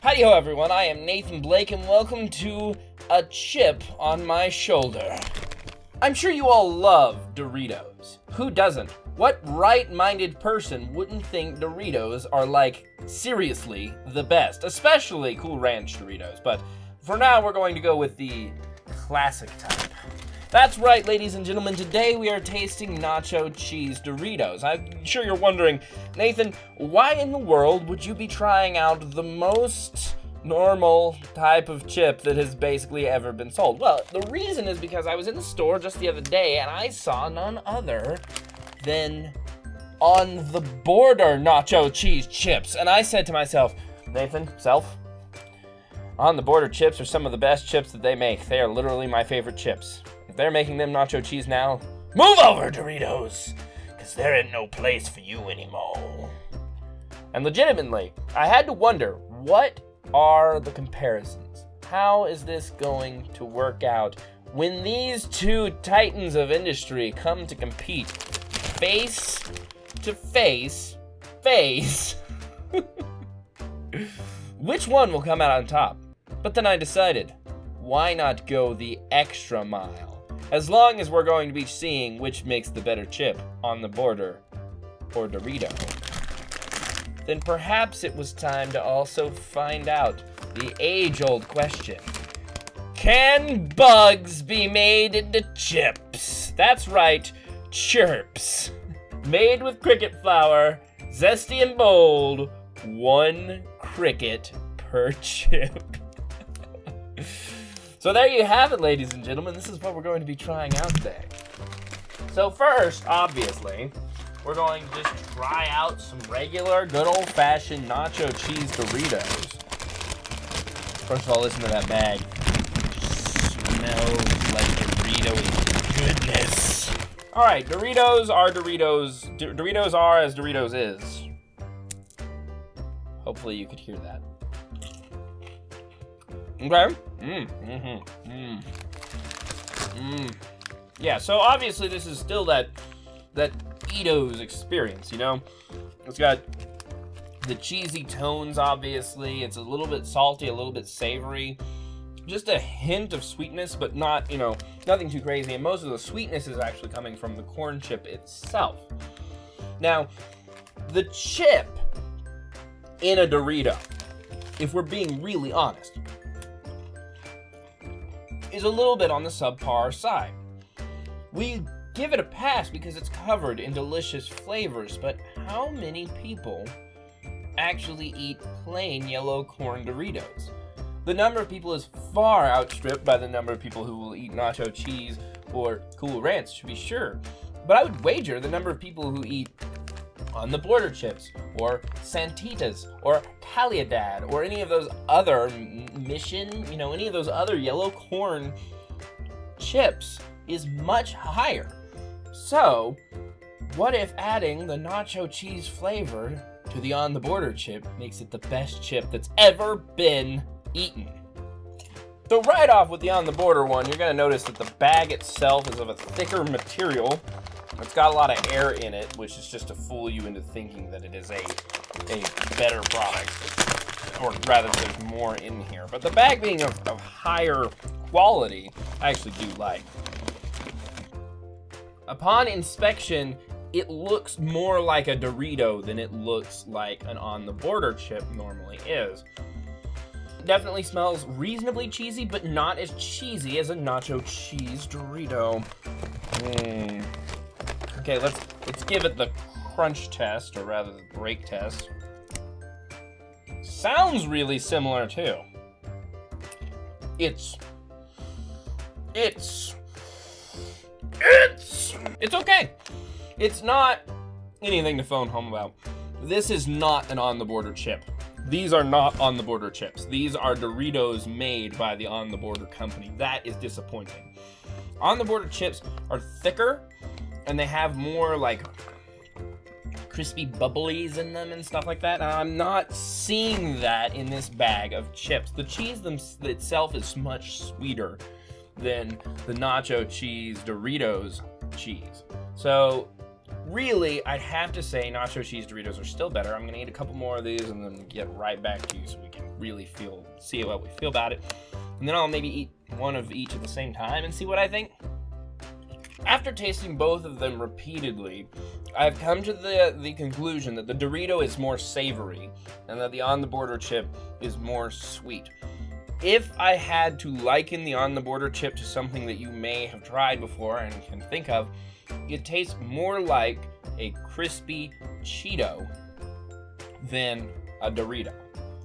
Howdy-ho, everyone. I am Nathan Blake, and welcome to A Chip on My Shoulder. I'm sure you all love Doritos. Who doesn't? What right-minded person wouldn't think Doritos are, like, seriously the best? Especially Cool Ranch Doritos. But for now, we're going to go with the classic type. That's right, ladies and gentlemen. Today we are tasting Nacho Cheese Doritos. I'm sure you're wondering, Nathan, why in the world would you be trying out the most normal type of chip that has basically ever been sold? Well, the reason is because I was in the store just the other day and I saw none other than On the Border Nacho Cheese chips. And I said to myself, Nathan, On the Border chips are some of the best chips that they make. They are literally my favorite chips. If they're making them nacho cheese now, move over, Doritos, because there ain't no place for you anymore. And legitimately, I had to wonder, what are the comparisons? How is this going to work out when these two titans of industry come to compete face to face? Which one will come out on top? But then I decided, why not go the extra mile? As long as we're going to be seeing which makes the better chip, On the Border or Dorito, then perhaps it was time to also find out the age-old question. Can bugs be made into chips? That's right, Chirps. Made with cricket flour, zesty and bold, 1 cricket per chip. So there you have it, ladies and gentlemen. This is what we're going to be trying out today. So first, obviously, we're going to just try out some regular, good old-fashioned nacho cheese Doritos. First of all, listen to that bag. It smells like Dorito goodness. All right, Doritos are Doritos. Doritos are as Doritos is. Hopefully you could hear that. Okay. Yeah, so obviously this is still that Doritos experience, you know? It's got the cheesy tones, obviously. It's a little bit salty, a little bit savory. Just a hint of sweetness, but not, nothing too crazy. And most of the sweetness is actually coming from the corn chip itself. Now, the chip in a Dorito, if we're being really honest, is a little bit on the subpar side. We give it a pass because it's covered in delicious flavors, but how many people actually eat plain yellow corn Doritos? The number of people is far outstripped by the number of people who will eat nacho cheese or Cool Ranch, to be sure. But I would wager the number of people who eat On the Border chips, or Santitas, or Calidad, or any of those other Mission, any of those other yellow corn chips is much higher. So, what if adding the nacho cheese flavor to the On the Border chip makes it the best chip that's ever been eaten? So right off with the On the Border one, you're gonna notice that the bag itself is of a thicker material. It's got a lot of air in it, which is just to fool you into thinking that it is a better product, or rather there's more in here. But the bag being of higher quality, I actually do like. Upon inspection, it looks more like a Dorito than it looks like an On the Border chip normally is. It definitely smells reasonably cheesy, but not as cheesy as a nacho cheese Dorito. Okay, let's give it the crunch test, or rather the break test. Sounds really similar too. It's okay. It's not anything to phone home about. This is not an On the Border chip. These are not On the Border chips. These are Doritos made by the On the Border company. That is disappointing. On the Border chips are thicker, and they have more like crispy bubblies in them and stuff like that. And I'm not seeing that in this bag of chips. The cheese itself is much sweeter than the nacho cheese Doritos cheese. So really, I'd have to say nacho cheese Doritos are still better. I'm gonna eat a couple more of these and then get right back to you so we can really see what we feel about it. And then I'll maybe eat one of each at the same time and see what I think. After tasting both of them repeatedly, I've come to the conclusion that the Dorito is more savory and that the On the Border chip is more sweet. If I had to liken the On the Border chip to something that you may have tried before and can think of, it tastes more like a crispy Cheeto than a Dorito.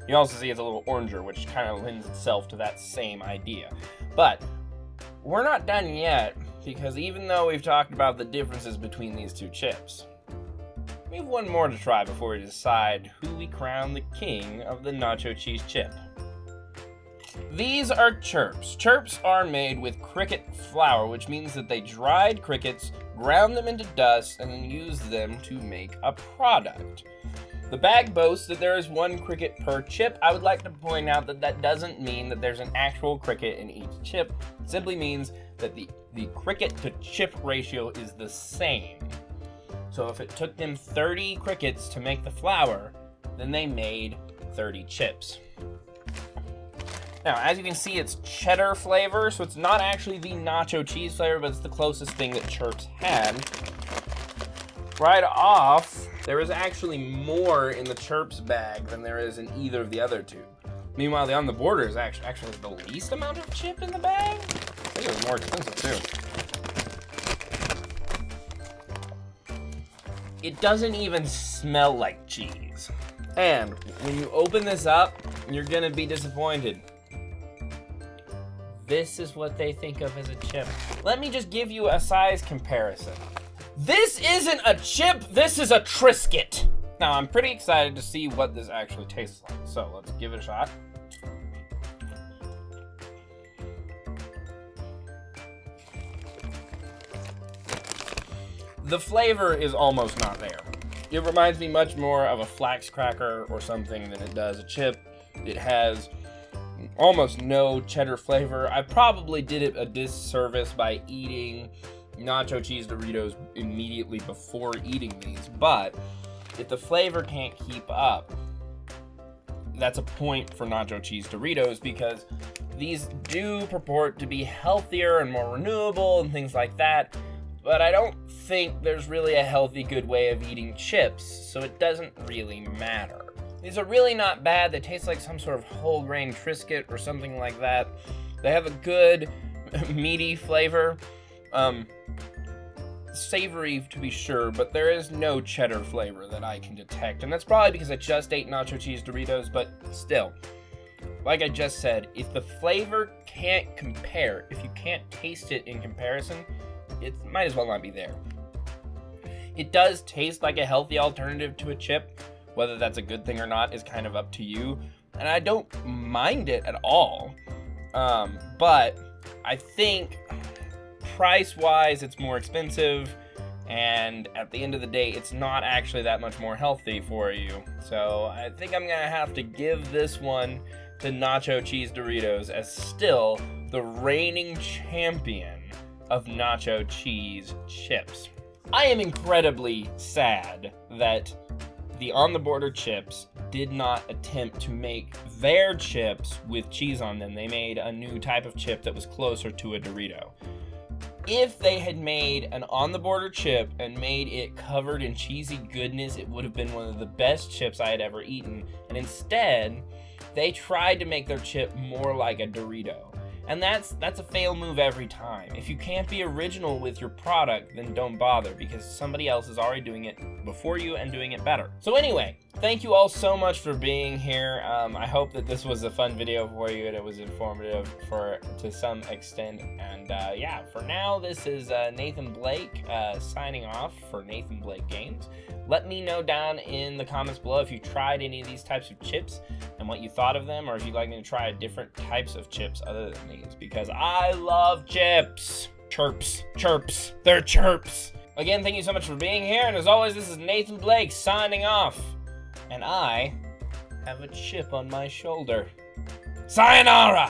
You also see it's a little oranger, which kind of lends itself to that same idea. But we're not done yet, because even though we've talked about the differences between these two chips, we have one more to try before we decide who we crown the king of the nacho cheese chip. These are Chirps. Chirps are made with cricket flour, which means that they dried crickets, ground them into dust, and then used them to make a product. The bag boasts that there is 1 cricket per chip. I would like to point out that that doesn't mean that there's an actual cricket in each chip. It simply means that the cricket to chip ratio is the same. So if it took them 30 crickets to make the flour, then they made 30 chips. Now, as you can see, it's cheddar flavor, so it's not actually the nacho cheese flavor, but it's the closest thing that Chirps had. Right off, there is actually more in the Chirps bag than there is in either of the other two. Meanwhile, the On the Border is actually the least amount of chip in the bag. I think it was more expensive too. It doesn't even smell like cheese. And when you open this up, you're gonna be disappointed. This is what they think of as a chip. Let me just give you a size comparison. This isn't a chip, this is a Triscuit. Now, I'm pretty excited to see what this actually tastes like, so let's give it a shot. The flavor is almost not there. It reminds me much more of a flax cracker or something than it does a chip. It has almost no cheddar flavor. I probably did it a disservice by eating Nacho Cheese Doritos immediately before eating these, but if the flavor can't keep up, that's a point for Nacho Cheese Doritos, because these do purport to be healthier and more renewable and things like that, but I don't think there's really a healthy, good way of eating chips, so it doesn't really matter. These are really not bad. They taste like some sort of whole grain Triscuit or something like that. They have a good, meaty flavor. Savory to be sure, but there is no cheddar flavor that I can detect, and that's probably because I just ate Nacho Cheese Doritos, but still, like I just said, if the flavor can't compare, if you can't taste it in comparison, it might as well not be there. It does taste like a healthy alternative to a chip. Whether that's a good thing or not is kind of up to you, and I don't mind it at all, but I think price-wise it's more expensive, and at the end of the day it's not actually that much more healthy for you. So I think I'm gonna have to give this one to Nacho Cheese Doritos as still the reigning champion of nacho cheese chips. I am incredibly sad that the On the Border chips did not attempt to make their chips with cheese on them. They made a new type of chip that was closer to a Dorito. If they had made an On the Border chip and made it covered in cheesy goodness, it would have been one of the best chips I had ever eaten. And instead, they tried to make their chip more like a Dorito. And that's a fail move every time. If you can't be original with your product, then don't bother, because somebody else is already doing it before you and doing it better. So anyway, thank you all so much for being here. I hope that this was a fun video for you and it was informative to some extent. And yeah, for now, this is Nathan Blake signing off for Nathan Blake Games. Let me know down in the comments below if you tried any of these types of chips and what you thought of them, or if you'd like me to try different types of chips other than these, because I love chips. Chirps, chirps, they're chirps. Again, thank you so much for being here, and as always, this is Nathan Blake signing off, and I have a chip on my shoulder. Sayonara!